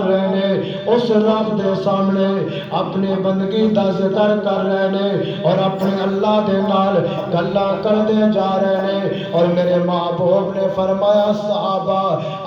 رہے نے اس رب دے سامنے اپنی بندگی دا ذکر کر رہے نے اور اپنے اللہ دے نال گلاں کردے جا رہے نے اور میرے محبوب نے فرمایا صحابہ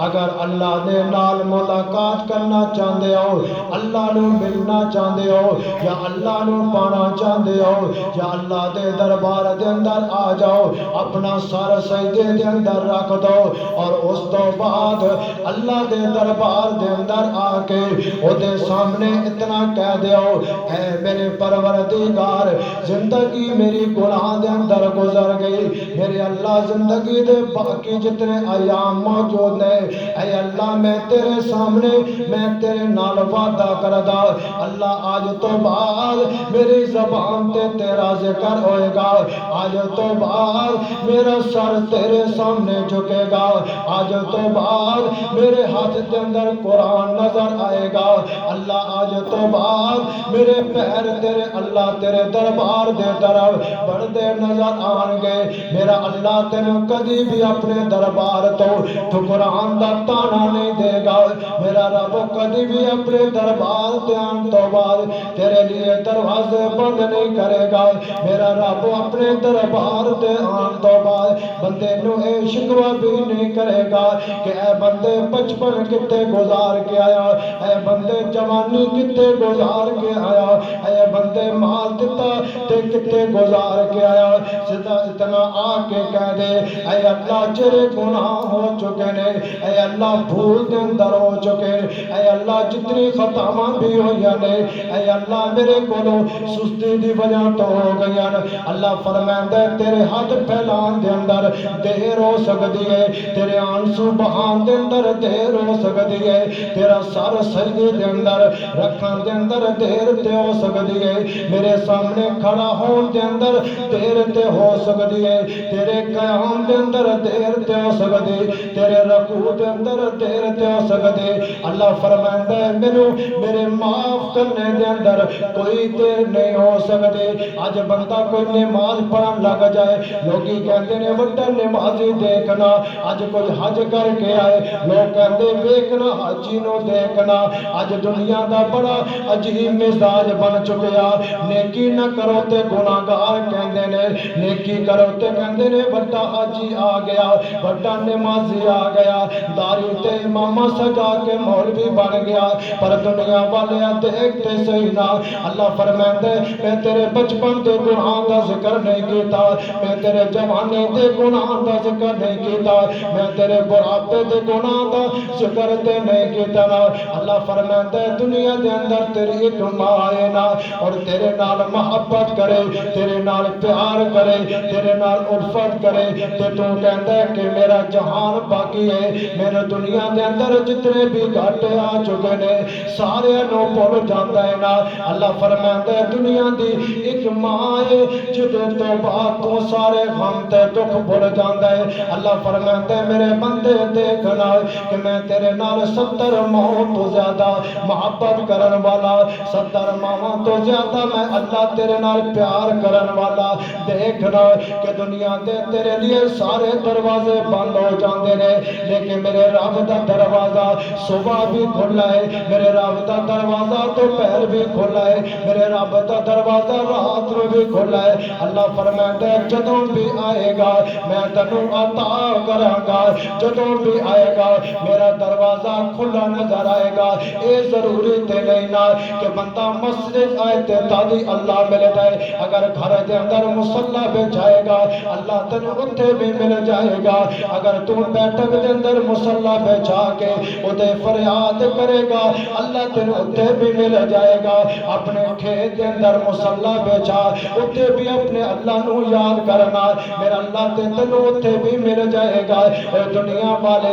اگر اللہ دے نال ملاقات کرنا چاہتے ہو اللہ نو ملنا چاہتے ہو یا اللہ نو پانا چاہتے ہو یا اللہ دے دربار دے اندر آ جاؤ اپنا سر سجدے دے اندر رکھ دو اور اس تو بعد اللہ دے دربار دے اندر آ کے او دے سامنے اتنا کہہ دیو اے میرے پروردگار زندگی میری گناہ دے اندر گزر گئی میرے اللہ زندگی دے باقی جتنے ایام موجود نے اے اللہ میں تیرے سامنے میں تیرے نال وعدہ کردا اللہ آج تو بعد میری زبان تے تیرا ذکر ہوئے گا آج تو بعد میرا سر تیرے سامنے جھکے گا آج تو بعد میرے ہاتھ کے اندر قرآن نظر آئے گا اللہ آج تو بعد میرے پیر تیرے اللہ تیرے دربار دے طرف بڑھتے نظر آن گے میرا اللہ تینوں کبھی بھی اپنے دربار تو ٹھکران دا تانا نہیں دے گا میرا رب کبھی بھی اپنے دربار دے آن تو بعد تیرے لیے دروازے بند نہیں کرے گا میرا رب اپنے دربار دے آن تو بعد بندے نو اے شکوہ بھی نہیں کرے گا کہ اے بندے بچپن کتے گزار کے آیا اے بندے جوانی کتے گزار کے آیا اے بندے مال دیتا تے کتے گزار کے آیا سدا اتنا آ کے کہہ دے اے اللہ جرے گناہ ہو چکے نے اے اللہ بھول دے اندر ہو چکے اے اللہ جتنی خطاواں بھی ہوئی نے اے اللہ میرے کولو سستی دی وجہ تو ہو گئی اللہ فرمائے تیرے ہاتھ پھیلان دے اندر دیر ہو سکتی ہے تیرے آنسو بہان دے اندر دیر ہو سکتی ہے تیرا سر سجدے دے اندر رکھان دے اندر دیر تے ہو سکتی ہے میرے سامنے کھڑا ہون دے اندر دیر تے ہو سکتی ہے تیرے قیام دے اندر دیر تے ہو سکتی تیرے رکوع دے اندر دیر تے ہو سکتی اللہ فرمائے مینوں میرے معاف کرنے دے اندر کوئی دیر نہیں ہو سکتی آج بندہ کوئی نماز پڑھن لگ جائے لوگی کہتے نے بڑا نمازی دیکھنا آج کوئی حج کر کے آئے لوگ کہتے دیکھنا حجی نو دیکھنا آج دنیا دا بڑا عجیب مزاج بن چکیا نیکی نہ کرو تے گناہگار کہندے نے نیکی کرو تے کہندے نے بڑا حجی آ گیا بڑا نمازی آ گیا داڑھی تے امامہ سجا کے مولوی بن گیا پر دنیا والے دیکھتے صحیح نہ اللہ فرمائے میں تیرے بچپن دے گناہ دا ذکر نہیں کیتا میں تیرے جوانی دے گناہ دا ذکر نہیں کیتا میں تیرے بڑھاپے دے گناہ دا ذکر تے نہیں کیتا نا اللہ فرمائے دنیا دے اندر تیری ایک ماں آئے نا اور تیرے نال محبت کرے تیرے نال پیار کرے تیرے نال الفت کرے تے تو کہتا ہے کہ میرا جہان باقی ہے میرے دنیا دے اندر جتنے بھی گھاٹے آ چکے نے سارے نو بھول جاندا ہے نا اللہ فرمائے دنیا دی ایک ماں ہے جدے تو بات تو سارے غم تے دکھ بھول جاندا ہے اللہ فرمائے میرے بندے دیکھنا کہ میں تیرے نال 70 ماں تو زیادہ محبت کرن والا 70 ماں تو زیادہ میں اللہ تیرے نال پیار کرن والا دیکھنا کہ دنیا دے تیرے لیے سارے دروازے بند ہو جاندے نے لیکن میرے رب دا دروازہ صبح بھی کھلا ہے میرے رب دا دروازہ تو پہر بھی کھلا ہے میرے رب دا دروازہ رات میں بھی کھلا ہے اللہ فرمائے جدوں بھی آئے گا میں تینوں عطا کراں گا جدوں بھی آئے گا میرا دروازہ کھلا نظر آئے گا اے ضروری تے نہیں نا کہ بندہ مسجد آئے تے تادی اللہ مل جائے اگر گھر دے اندر مصلی بچھائے گا اللہ تینوں اتھے بھی مل جائے گا اگر تو بیٹھک دے اندر مصلی بچھا کے ادھے فریاد کرے گا اللہ تینوں اتھے بھی مل جائے گا اپنے کھیت دے اندر مصلی بچھا اتھے بھی اپنے اللہ نو یاد کرنا میرا اللہ تے تینوں اتھے بھی مل جائے گا اے دنیا والے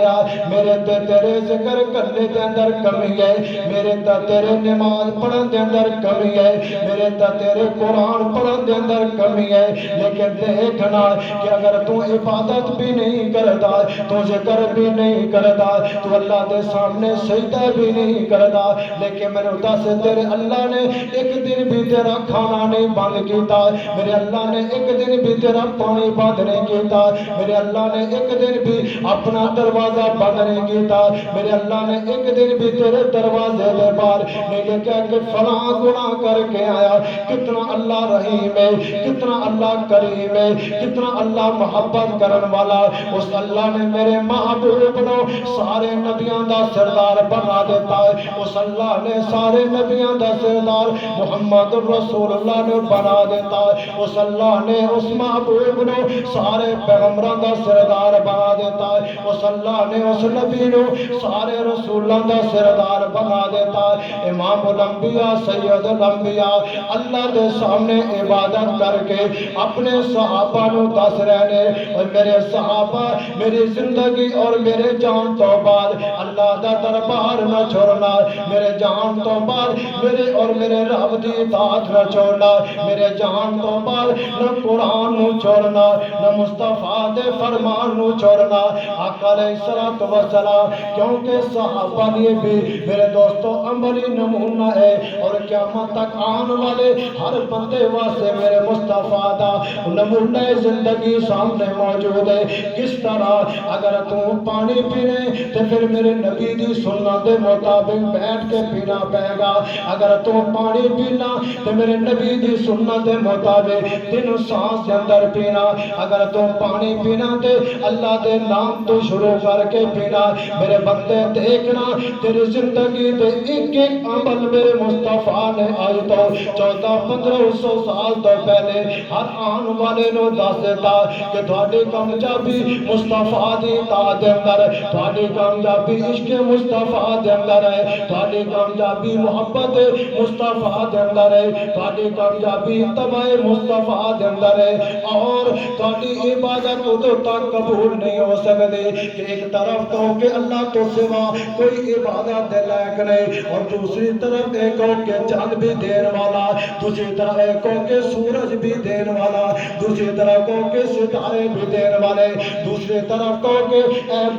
میرے تے تیرے ذکر کرنے دے اندر کمی ہے میرے تے تیرے نماز پڑھن دے اندر کمی ہے میرے تے تیرے قرآن پڑھن دے اندر کمی ہے لیکن دیکھنا کہ اگر تو عبادت بھی نہیں کرتا تو ذکر بھی نہیں کرتا تو اللہ دے سامنے سجدہ بھی نہیں کرتا لیکن میں نے دس تیرے اللہ نے ایک دن بھی تیرا کھانا نہیں بند کیتا میرے اللہ نے ایک دن بھی تیرا پانی بند نہیں کیتا میرے اللہ نے ایک دن بھی اپنا دروازہ بند نہیں کیتا میرے اللہ نے ایک دن بھی تیرے دروازے دے باہر نہیں لکھا کہ فلاں گناہ کر کے آیا. کتنا اللہ رحیم ہے, کتنا اللہ کریم ہے, کتنا اللہ محبت کرن والا. اس اللہ نے میرے محبوب نو سارے نبیاں دا سردار بنا دیتا ہے. اس اللہ نے سارے نبیاں دا سردار محمد رسول اللہ نے بنا دیتا ہے. اس اللہ نے اس محبوب نو سارے پیغمبران دا سردار بنا دیتا ہے. اس اللہ نے اس نبی نو سارے رسولان دا سردار بنا دیتا ہے. امام الانبیاء سید الانبیاء اللہ دے سامنے عبادت کر کے اپنے صحابہ نو دس رہنے اور میرے صحابہ میری زندگی اور میرے جان تو بعد اللہ دا دربار نہ چھوڑنا, میرے جان تو بعد میرے اور میرے رب دی اطاعت نہ چھوڑنا, میرے جان تو بعد نہ قرآن نو چھوڑنا, نہ مصطفیٰ دے فرمان نو چھوڑنا. آقا علیہ الصلوۃ والسلام کیونکہ صحابہ لیے بھی میرے دوستو عملی نمونہ ہے اور قیامت تک آن والے ہر بندے واسطے میرے مصطفیٰ دا نمونہ زندگی سامنے موجود ہے. کس طرح اگر تم پانی پینے تو پھر میرے نبی دی سنت دے مطابق بیٹھ کے پینا پائے گا. اگر تم پانی پینا تو میرے نبی دی سنت دے مطابق 3 سانس کے اندر پینا. اگر تم پانی پینا تو اللہ دے نام تو شروع کر کے پینا. میرے بندے دیکھنا تیری زندگی دے ایک ایک عمل میرے مصطفیٰ نے آئی تو 1400-1500 سال تو پہلے ہر آن والے نو دس دیتا کہ تھوڑی کامیابی مصطفیٰ دی اطاعت دے اندر, تھوڑی کامیابی عشق مصطفیٰ دے اندر ہے, تھوڑی کامیابی محبت مصطفیٰ دے اندر ہے, تھوڑی کامیابی اتباع مصطفیٰ دے اندر ہے. اور تھوڑی عبادت ادھر تک قبول نہیں ہو سکتی کہ ایک طرف تو کہ اللہ تو سوا کوئی عبادت دے لائق نہیں, اور دوسری طرف ایک ہو کہ چاند بھی دین والا, دوسری طرف ایک ہو کہ سورج بھی دین والا, دوسری طرف ہو کہ ستارے بھی دین والے, دوسری طرف ہو کہ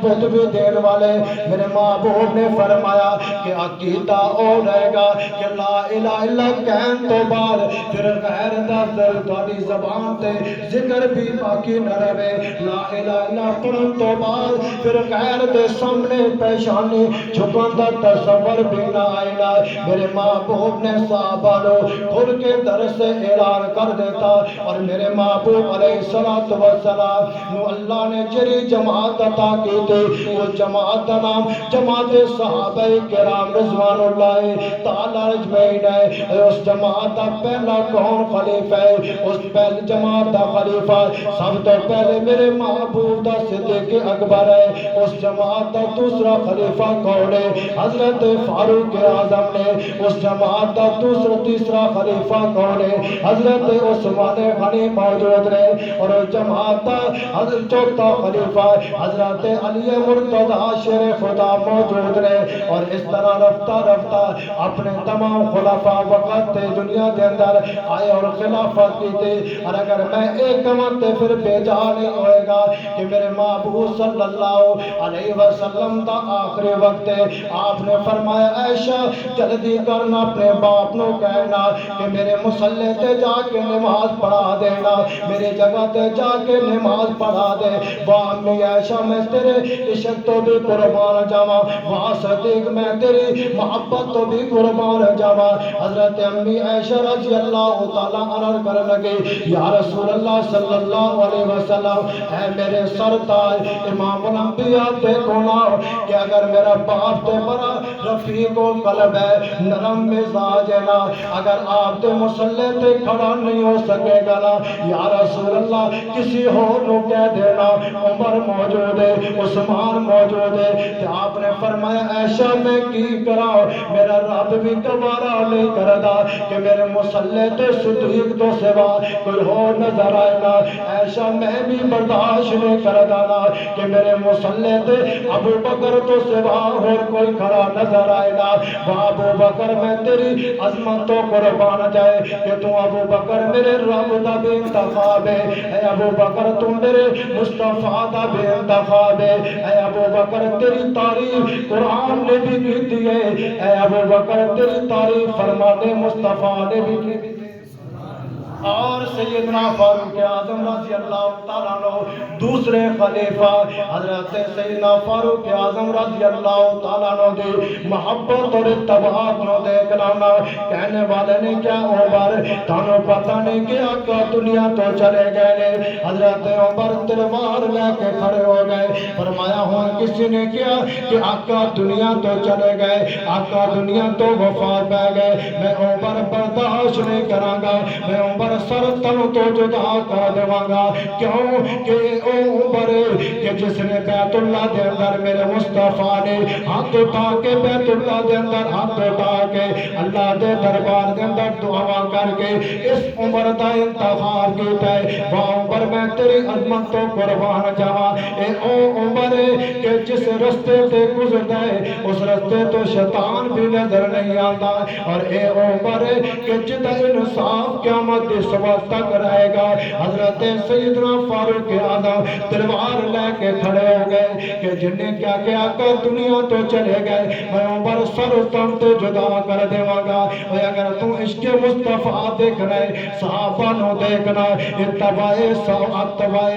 بت بھی دین والے. میرے محبوب نے فرمایا کہ عقیدہ اور رہے گا کہ لا الہ الا کہن تو بعد پھر غیر دا تاری زبان تے ذکر بھی باقی نہ رہے. لا الہ الا پڑھن تو بعد پھر غیر دے سامنے پیشانی جھکن دا تصور بھی نہ آئینا. میرے محبوب نے صحابہ نو کھل کے در سے اعلان کر دیتا, اور میرے محبوب علیہ الصلوۃ والسلام نو اللہ نے جری جماعت عطا کی تھی, وہ جماعت کا نام جماعت صحابہ کرام رضوان اللہ تعالی اجمعین ہے. اس جماعت کا پہلا کون خلیفہ ہے؟ اس پہلی جماعت کا خلیفہ سب تو پہلے میرے محبوب دا صدیق اکبر ہے. اس جماعت کا دوسرا خلیفہ کون ہے؟ حضرت فاروق اعظم نے. اس جماعت کا تیسرا خلیفہ کون ہے؟ حضرت عثمان غنی موجود رہے. اور اس جماعت کا حضرت چوتھا خلیفہ حضرت علی مرتضی شیر خدا موجود رہے. اور اس طرح رفتہ رفتہ اپنے تمام خلفاء وقت دنیا کے اندر آئے اور خلافت کی تھی. اور اگر میں ایک وقت پھر بیجا نہیں ہوئے گا کہ میرے محبوب صلی اللہ علیہ وسلم دا آخری وقت ہے. آپ نے فرمایا عائشہ جلدی کرنا اپنے باپ نو کہنا کہ میرے مصلی تے جا کے نماز پڑھا دینا, میرے جگہ تے جا کے نماز پڑھا دے. واہ امی عائشہ میں تیرے عشق تو بھی قربان جاواں, واہ صدیق میں تیری محبت تو بھی قربان جاواں. حضرت امی عائشہ رضی اللہ تعالیٰ عنہ کرنے لگے یا رسول اللہ صلی اللہ علیہ وسلم, اے میرے سرتاج امام الانبیاء دیکھو نا کہ اگر میرا باپ تے بڑا رفیق و قلب ہے, نرم مزاج ہے نا, اگر آپ تے مصلی تے کھڑا نہیں ہو سکے گا نا, یا رسول اللہ کسی اور نو کہہ دینا عمر موجود ہے, عثمان موجود ہے. کہ آپ نے فرمایا عائشہ میں کی کراں, میرا رب بھی گوارا نہیں کردا کہ میرے مصلی تے صدیق تو سوا کوئی اور نظر آئے نا. عائشہ میں بھی برداشت نہیں کردا نا کہ میرے مصلی تے ابو بکر تو سوا اور کوئی کھڑا نظر آئے نا. وہ ابو بکر میں تیری عظمت تو قربان جائے کہ تو ابو بکر میرے رب دا بے انتخاب ہے. اے ابو بکر تو میرے مصطفیٰ دا بے انتخاب ہے. اے ابو بکر تیری تعریف قرآن نے بھی کی دی ہے. اے ابو بکر تیری تعریف فرمان مصطفیٰ نے بھی کی دی ہے. اور سیدنا فاروق اعظم رضی اللہ تعالیٰ عنہ دوسرے خلیفہ حضرت سیدنا فاروق اعظم رضی اللہ تعالیٰ عنہ دی محبت اور اتباعات نو دیکھنا کہنے والے نے کیا عمر تانوں پتہ نہیں کہ آقا دنیا تو چلے گئے نے حضرت عمر تلوار لے کے کھڑے ہو گئے فرمایا ہوں کسی نے کیا کہ آقا دنیا تو چلے گئے آقا دنیا تو وفات پہ گئے میں عمر برداشت نہیں کراں گا میں عمر سر تن تو جدا کر دواں گا کیوں کہ او عمر کہ جس نے بیت اللہ دے اندر میرے مصطفیٰ نے ہاتھ اٹھا کے بیت اللہ دے اندر ہاتھ اٹھا کے اللہ دے دربار دے اندر دعا کر کے اس عمر دا انتخاب کیتا ہے وہ عمر میں تیری عظمت تو قربان جاواں اے او عمر کہ جس رستے تے گزردا ہے اس رستے تو شیطان بھی نظر نہیں آتا اور اے عمر کہ جدا انصاف قیامت اس وقت تک رہے گا حضرت سیدنا فاروق اعظم تلوار لے کے کھڑے ہو گئے کہ جن نے کیا کیا کہ دنیا تو چلے گئے میں عمر سر تن تے جدا کر دیواں گا اور اگر تو عشق مصطفیٰ دیکھ رہے صحابہ نو دیکھنا اتباع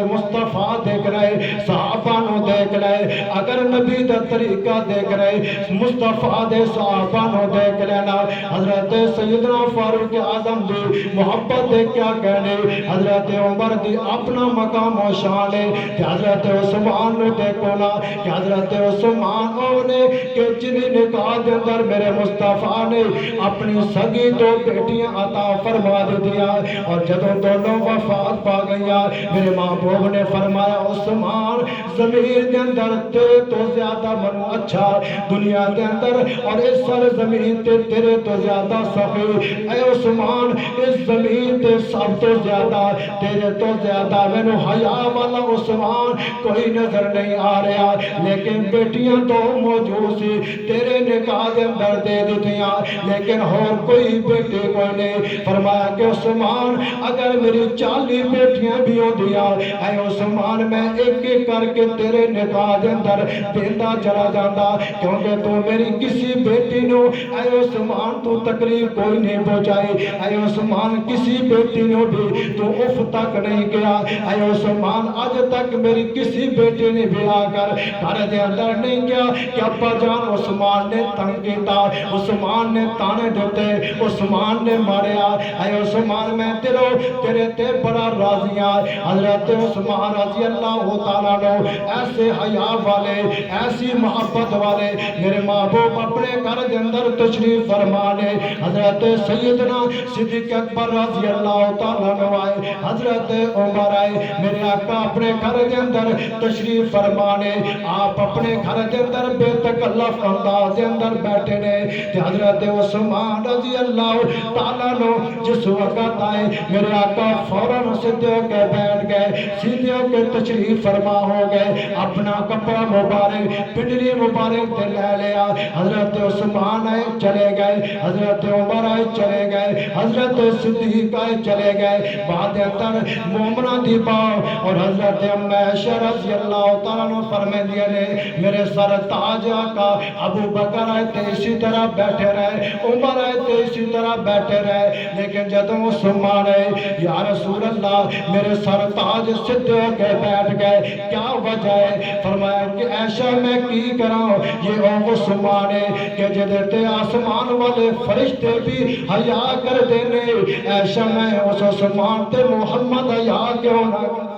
مصطفیٰ دیکھ رہے صحابہ نو دیکھ رہے اگر نبی دا طریقہ دیکھ رہے مصطفیٰ دے صحابہ نو دیکھ لینا حضرت سیدنا فاروق اعظم دی محبت دے کیا کہنے حضرت عمر دی اپنا مقام و شان ہے کہ حضرت عثمان نے دیکھو نا کہ حضرت عثمان نے کہ جنہی نکاح دے اندر میرے مصطفیٰ نے اپنی سگی دو بیٹیاں عطا فرما دی دیا اور جدوں دونوں وفات پا گیا میرے محبوب نے فرمایا عثمان زمین دے اندر تیرے تو زیادہ منو اچھا دنیا دے اندر اور اس سر زمین تے تیرے تو زیادہ سخی اے عثمان اس زمین تے سب تو زیادہ تیرے تو زیادہ مینو حیا والا عثمان کوئی نظر نہیں آ رہا لیکن بیٹیاں تو موجود سی تیرے نکاح دے اندر دے دیتیاں لیکن اور کوئی بیٹے کوئی نہیں فرمایا کہ عثمان اگر میری 40 بیٹیاں بھی ہو دیا اے عثمان میں ایک ایک کر کے تیرے نکاح دے اندر دیندہ چلا جاتا کیونکہ تو میری کسی بیٹی نو اے عثمان تو تکلیف کوئی نہیں پہنچائی اے عثمان کسی بیٹی نو بھی تو اف تک نہیں گیا اے عثمان آج تک میری کسی بیٹی نے بھی آ کر گھر دے اندر نہیں گیا کہ ابا جان عثمان نے تنگ کیتا عثمان نے تانے دیتے عثمان نے ماریا اے عثمان میں تیرے تے بڑا راضیاں حضرت عثمان رضی اللہ تعالیٰ عنہ ایسے حیا والے ایسی محبت والے میرے محبوب اپنے گھر دے اندر تشریف فرمانے حضرت سیدنا صدیق اکبر رضی اللہ تعالیٰ عنہ آئے حضرت عمر آئے میرے آقا اپنے گھر دے اندر تشریف فرمانے آپ اپنے گھر دے اندر بے تکلف انداز دے اندر بیٹھے نے کہ حضرت عثمان رضی اللہ تعالیٰ عنہ جس وقت آئے میرے آقا فوراً سیدھے ہو کے بیٹھ گئے سیدھے ہو کے تشریف فرما ہو گئے اپنا کپڑا مبارک پنڈلی مبارک دے لے لیا حضرت عثمان آئے چلے گئے حضرت عمر آئے چلے گئے حضرت صدیق آئے چلے گئے بعد اندر مومنہ دی باؤ اور حضرت عائشہ رضی اللہ تعالیٰ عنہ فرمائے دیا نے میرے سر تاج آقا ابو بکر آئے تے اسی طرح بیٹھے رہے عمر آئے تے اسی طرح بیٹھے رہے لیکن جدوں عثمان آئے یا رسول اللہ میرے سر تاج سدھے ہو کے بیٹھ گئے کیا وجہ ہے فرمایا کہ عائشہ میں کی کراں یہ او عثمان ہے کہ جدتے آسمان والے فرشتے بھی حیا کر دینے عائشہ میں اس عثمان تے محمد حیا کیوں نہ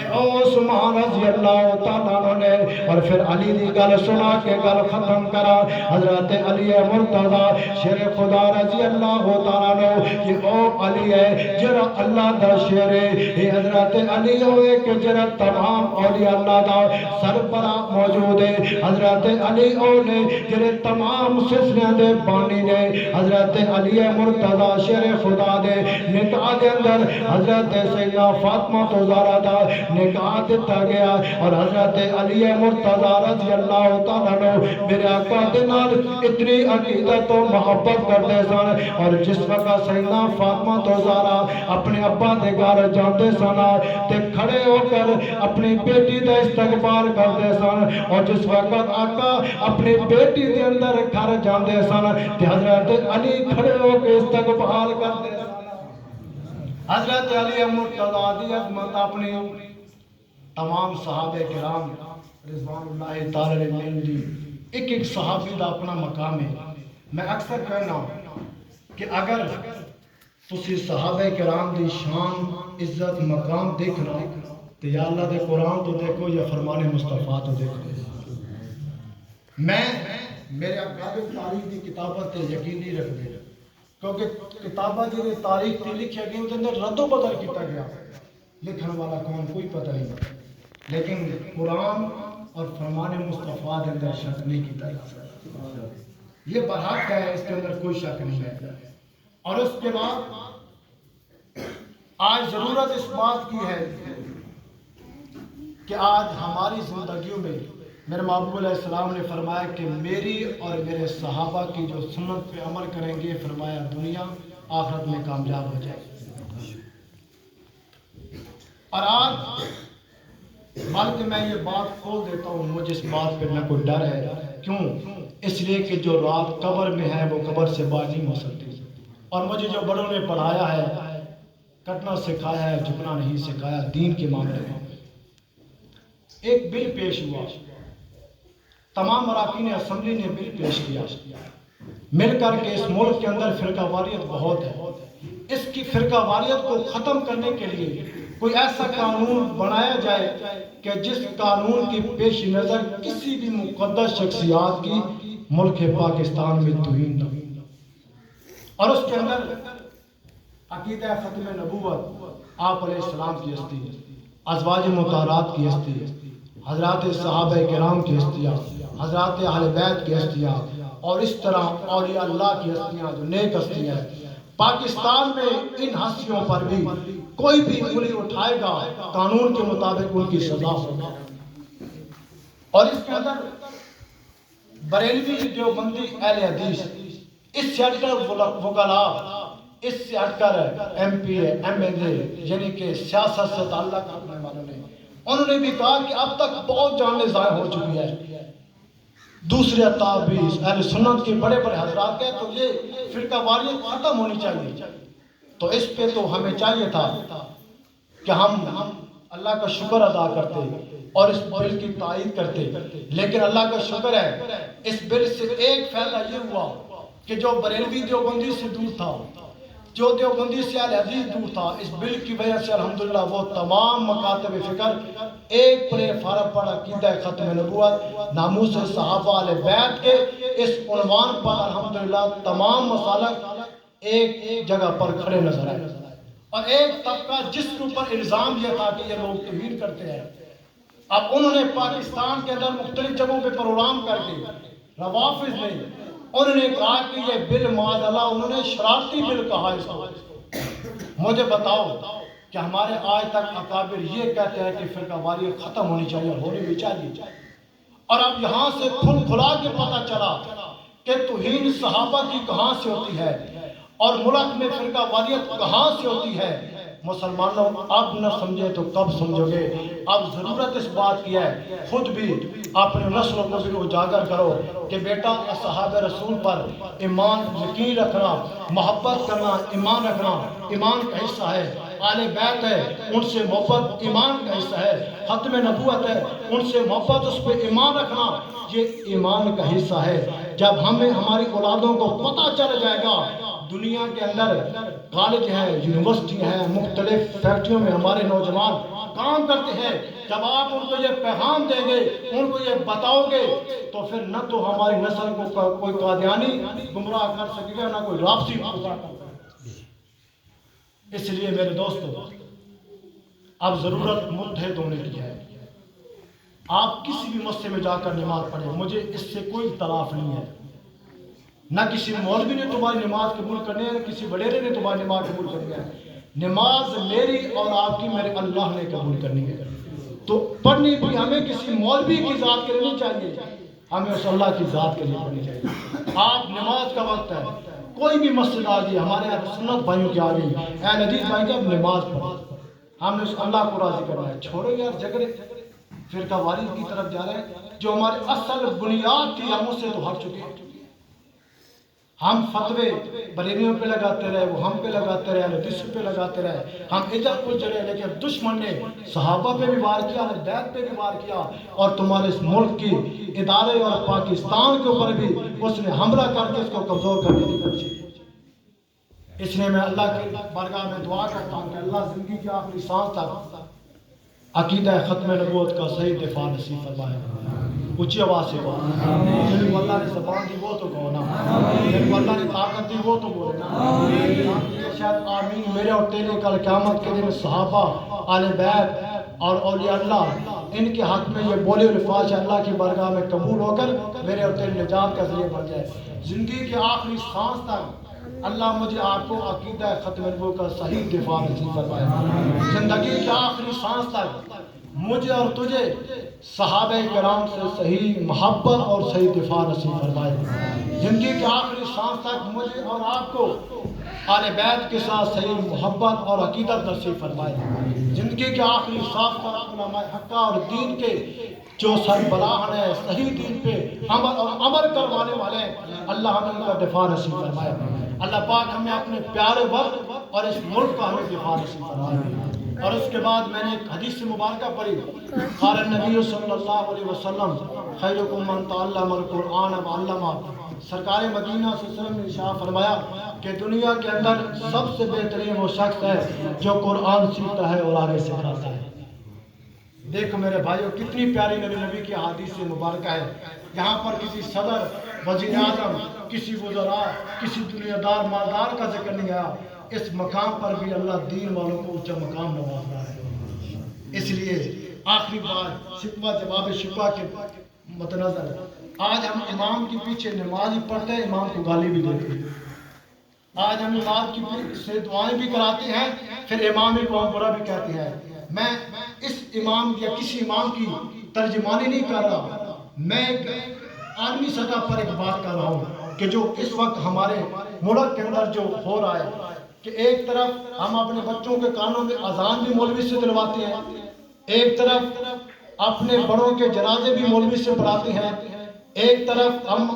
او عثمان رضی اللہ تعالیٰ عنہ نے اور پھر علی دی گل سنا کے گل ختم کرا حضرت علی مرتضی شیر خدا رضی اللہ تعالیٰ عنہ یہ او علی ہے جرا اللہ دا شیر ہے یہ حضرت علی ہوئے کہ جرا تمام اولیاء اللہ دا سربراہ موجود ہے حضرت علی او نے جرے تمام سلسلے دے بانی نے حضرت علی مرتضی شیر خدا دے نکاح دے اندر حضرت سیدہ فاطمہ تو زہرا دا نکاح دیتا گیا اور حضرت علی مرتضی رضی اللہ تعالیٰ عنہ میرے آقا دے نال اتنی عقیدت و محبت کرتے سن اور جس وقت سیدہ فاطمہ تو زہرا اپنے ابا دے گھر جاندے سن تے کھڑے ہو کر اپنی بیٹی دا استقبال کرتے سن اور جس وقت آقا اپنی بیٹی دے اندر گھر جاندے سن تے حضرت علی کھڑے ہو کے استقبال کرتے سن حضرت علی مرتضی عظمت اپنی تمام صحابہ کرام رضوان اللہ تعالی علیہم ایک ایک صحابی دا اپنا مقام ہے. میں اکثر کہنا کہ اگر تسی صحابہ کرام دی شان عزت مقام دیکھنا تو یا اللہ دے قرآن تو دیکھو یا فرمان مصطفیٰ تو دیکھو. میں میرے اکابر تاریخ دی کتابت تے یقین نہیں رکھ دے کیونکہ کتابہ جی تاریخ تے لکھے گئے ان کے اندر رد و بدل کیتا گیا, لکھن والا کون کوئی پتہ نہیں, لیکن قرآن اور فرمان مصطفیٰ کے اندر شک نہیں کیتا جا سکتا. یہ برحق ہے, اس کے اندر کوئی شک نہیں ہے. اور اس کے بعد آج ضرورت اس بات کی ہے کہ آج ہماری زندگیوں میں میرے محبوب علیہ السلام نے فرمایا کہ میری اور میرے صحابہ کی جو سنت پہ عمل کریں گے, فرمایا دنیا آخرت میں کامیاب ہو جائے. اور آج بلکہ میں یہ بات کھول دیتا ہوں, مجھے اس بات پہ نہ کوئی ڈر ہے. کیوں؟ اس لیے کہ جو رات قبر میں ہے وہ قبر سے باہر نہیں ہو سکتی. اور مجھے جو بڑوں نے پڑھایا ہے, کٹنا سکھایا ہے, جھکنا نہیں سکھایا دین کے معاملے میں. ایک بل پیش ہوا, تمام اراکین اسمبلی نے بل پیش کیا مل کر کے اس ملک کے اندر فرقہ واریت بہت ہے, اس کی فرقہ واریت کو ختم کرنے کے لیے کوئی ایسا قانون بنایا جائے کہ جس قانون کی پیش نظر کسی بھی مقدس شخصیات کی ملک پاکستان میں توہین نہ ہو. اور اس کے اندر عقیدہ ختم نبوت, آپ علیہ السلام کی ہستی, ازواج مطہرات کی ہستی, حضرات صحابہ کرام کی ہستیاں, حضرات اہل بیت کی ہستیاں, اور اس طرح اولیاء اللہ کی ہستیاں جو نیک ہستیاں ہیں. پاکستان میں ان ہستیوں پر بھی کوئی بھی انگلی اٹھائے گا قانون کے مطابق ان کی سزا ہوگی. اور اس کے اندر بریلوی دیوبندی اہل حدیث, اس سے ہٹ کر وکلاء, اس سے ہٹ کر M P A M L A یعنی کہ سیاست سے تعلق رکھنے والوں نے, انہوں نے بھی کہا کہ اب تک بہت جانیں ضائع ہو چکی ہے. دوسرے تابعین اہل سنت کے بڑے بڑے حضرات کہتے تو یہ فرقہ واریت ختم ہونی چاہیے. تو اس پہ تو ہمیں چاہیے تھا کہ ہم اللہ کا شکر ادا کرتے اور اس بل کی تائید کرتے, لیکن اللہ کا شکر ہے اس بل سے ایک فائدہ یہ ہوا کہ جو بریلوی دیوبندی سے دور تھا, جو دیوبندی سے اہل حدیث دور تھا, اس بل کی وجہ سے الحمدللہ وہ تمام مکاتب فکر ایک پلیٹ فارم پر عقیدہ ختم نبوت ناموس صحابہ اہل بیت کے اس عنوان پر الحمدللہ تمام مسالک ایک جگہ پر کھڑے نظر آئے. اور ایک طبقہ جس کے اوپر الزام یہ تھا کہ یہ لوگ توہین کرتے ہیں, اب انہوں نے پاکستان کے اندر مختلف جگہوں پہ پروگرام کر کے روافظ نے انہوں نے کہا کہ یہ بل معاذ اللہ انہوں نے شرارتی بل کہا اس کو. مجھے بتاؤ کہ ہمارے آج تک اکابر یہ کہتے ہیں کہ فرقہ واریت ختم ہونی چاہیے, ہونی بھی چاہیے. اور اب یہاں سے کھل کھلا کے پتہ چلا کہ توہین صحابہ کی کہاں سے ہوتی ہے اور ملک میں فرقہ واریت کہاں سے ہوتی ہے. مسلمانوں اب نہ سمجھے تو کب سمجھو گے. اب ضرورت اس بات کی ہے خود بھی اپنے نسلوں کو بھی اجاگر کرو کہ بیٹا صحابہ رسول پر ایمان یقین رکھنا, محبت کرنا ایمان رکھنا ایمان کا حصہ ہے. آل بیت ہے ان سے محبت ایمان کا حصہ ہے. ختم نبوت ہے ان سے محبت, اس پہ ایمان رکھنا یہ ایمان کا حصہ ہے. جب ہمیں ہماری اولادوں کو پتہ چل جائے گا دنیا کے اندر کالج ہے, یونیورسٹی ہے, مختلف فیکٹریوں میں ہمارے نوجوان کام کرتے ہیں, جب آپ ان کو یہ پیغام دیں گے ان کو یہ بتاؤ گے تو پھر نہ تو ہماری نسل کو کوئی قادیانی گمراہ کر سکے گا نہ کوئی رافضی گمراہ کر سکے گا. اس لیے میرے دوستو اب ضرورت متحد ہونے کی ہے. آپ کسی بھی مسجد میں جا کر نماز پڑھیں, مجھے اس سے کوئی اختلاف نہیں ہے. نہ کسی مولوی نے تمہاری نماز قبول کرنی ہے, نہ کسی وڈیرے نے تمہاری نماز قبول کرنی ہے. نماز میری اور آپ کی میرے اللہ نے قبول کرنی ہے. تو پڑھنی بھی ہمیں کسی مولوی کی ذات کے لیے نہیں چاہیے, ہمیں اس اللہ کی ذات کے لیے پڑھنی چاہیے. آپ نماز کا وقت ہے, کوئی بھی مسجد آ گئی, ہمارے یہاں سنت بھائیوں کی آ گئی, اے ندیز بھائی کہ اب نماز پڑھو, ہم نے اس اللہ کو راضی کرنا ہے. چھوڑو یار جھگڑے, فرقہ واریت کی طرف جا رہے ہیں. جو ہمارے اصل بنیاد تھی ہم اس سے تو ہٹ چکے ہیں. ہم فتوے بریلیوں پہ لگاتے رہے، وہ ہم پہ لگاتے رہے، حدیث پہ لگاتے رہے، ہم ادھر ادھر رہے، لیکن دشمن نے صحابہ پہ بھی وار کیا، اہل بیت پہ بھی وار کیا، اور تمہارے اس ملک کی ادارے اور پاکستان کے اوپر بھی اس نے حملہ کر کے اس کو کمزور کرنے کی کوشش کی۔ اس لیے میں اللہ کی بارگاہ میں دعا کرتا ہوں کہ اللہ زندگی کی آخری سانس تک عقیدہ ختم نبوت کا صحیح دفاع نصیب فرمائے۔ اونچی آواز سے کہو جن کو اللہ نے زبان دی وہ تو کہو نا، جن کو اللہ نے طاقت دی وہ تو بولے نا۔ شاید آمین میرے اور تیرے کل قیامت کے دن صحابہ، آل بیت اور اولیاء اللہ ان کے حق میں یہ بولے الفاظ اللہ کی بارگاہ میں قبول ہو کر میرے اور تیرے نجات کا ذریعہ بن جائے۔ زندگی کے آخری سانس تک اللہ مجھے آپ کو عقیدہ ختم نبوت کا صحیح دفاع نصیب فرمائے۔ زندگی کے آخری سانس تک مجھے اور تجھے صحابہ کرام سے صحیح محبت اور صحیح دفاع نصیب فرمائے۔ زندگی کے آخری سانس تک مجھے اور آپ کو آل بیت کے ساتھ صحیح محبت اور عقیدت نصیب فرمائے۔ زندگی کے آخری سانس تک علماء حق اور دین کے جو سربراہ ہیں، صحیح دین پہ عمل اور عمل کروانے والے ہیں، اللہ ہمیں ان کا دفاع نصیب فرمائے۔ اللہ پاک ہمیں اپنے پیارے وقت اور اس ملک کا ہمیں دفاع نصیب فرمائے۔ اور اس کے بعد میں نے ایک حدیث مبارکہ پڑھی، قال النبی صلی اللہ علیہ وسلم خیرکم من تعلم القرآن وعلمہ۔ سرکار مدینہ صلی اللہ علیہ وسلم نے ارشاد فرمایا کہ دنیا کے اندر سب سے بہترین وہ شخص ہے جو قرآن سیکھتا ہے اور آگے سکھاتا ہے۔ دیکھو میرے بھائیوں کتنی پیاری میرے نبی کی حدیث مبارکہ ہے۔ یہاں پر کسی صدر، وزیر اعظم، کسی وزراء، کسی دنیا دار مالدار کا ذکر نہیں آیا۔ اس مقام پر بھی اللہ دین والوں کو اونچا مقام نواز رہا ہے۔ اس لیے آخری بات شکوہ جواب شکوہ کے مدنظر آج ہم امام کے پیچھے نماز ہی پڑھتے ہیں، امام کو گالی بھی دیتے ہیں۔ آج ہم امام کی سے دعائیں بھی کراتے ہیں، پھر امام کو ہم برا بھی کہتے ہیں۔ میں اس امام یا کسی امام کی ترجمانی نہیں کر رہا، میں ایک عالمی سطح پر ایک بات کر رہا ہوں کہ جو اس وقت ہمارے ملک کے اندر جو ہو رہا ہے کہ ایک طرف ہم اپنے بچوں کے کانوں میں اذان بھی مولوی سے دلواتے ہیں، ایک طرف اپنے بڑوں کے جنازے بھی مولوی سے پڑھاتے ہیں، ایک طرف ہم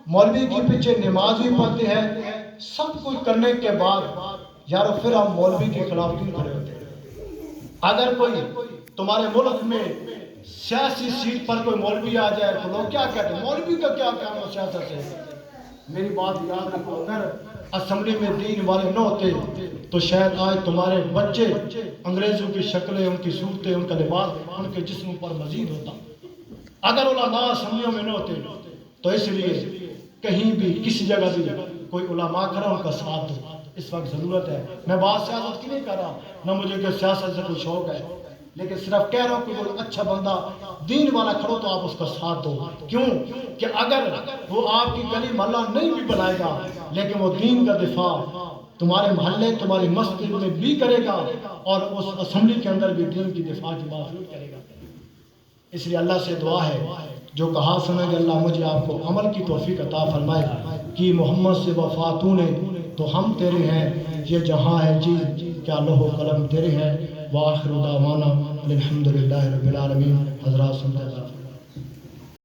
مولوی کے پیچھے نماز بھی پڑھتے ہیں۔ سب کچھ کرنے کے بعد یارو پھر ہم مولوی کے خلاف کیوں کھڑے ہوتے ہیں؟ اگر کوئی تمہارے ملک میں سیاسی سیٹ پر کوئی مولوی آ جائے تو لوگ کیا کہتے ہیں مولوی کا کیا کام ہے سیاست سے؟ میری بات یاد رکھو، اگر اسمبلی میں دین والے نہ ہوتے تو شاید آج تمہارے بچے انگریزوں کی شکلیں، ان کی صورتیں، ان کا لباس ان کے جسموں پر مزید ہوتا۔ اگر علماء اسمبلیوں میں نہ ہوتے تو اس لیے کہیں بھی کسی جگہ بھی کوئی علماء کھڑا ان کا ساتھ دو، اس وقت ضرورت ہے۔ میں بات سیاست کی نہیں کر رہا، نہ مجھے کہ سیاست سے کوئی شوق ہے، لیکن صرف کہہ رہا ہوں کہ کوئی اچھا بندہ دین والا کھڑو تو آپ اس کا ساتھ دو۔ کیوں کہ اگر وہ آپ کی گلی محلہ نہیں بھی بنائے گا لیکن وہ دین کا دفاع تمہارے محلے، تمہاری مسجد میں بھی کرے گا اور اس اسمبلی کے اندر بھی دین کی دفاع کی بات ضرور کرے گا۔ اس لیے اللہ سے دعا ہے جو کہا سنا کہ اللہ مجھے آپ کو عمل کی توفیق عطا فرمائے کہ محمد سے وفاتوں نے تو ہم تیرے ہیں، یہ جہاں ہے چیز کیا لوح و قلم تیرے ہیں۔ وآخر دعوانا الحمدللہ رب العالمین۔ حضرات سنتے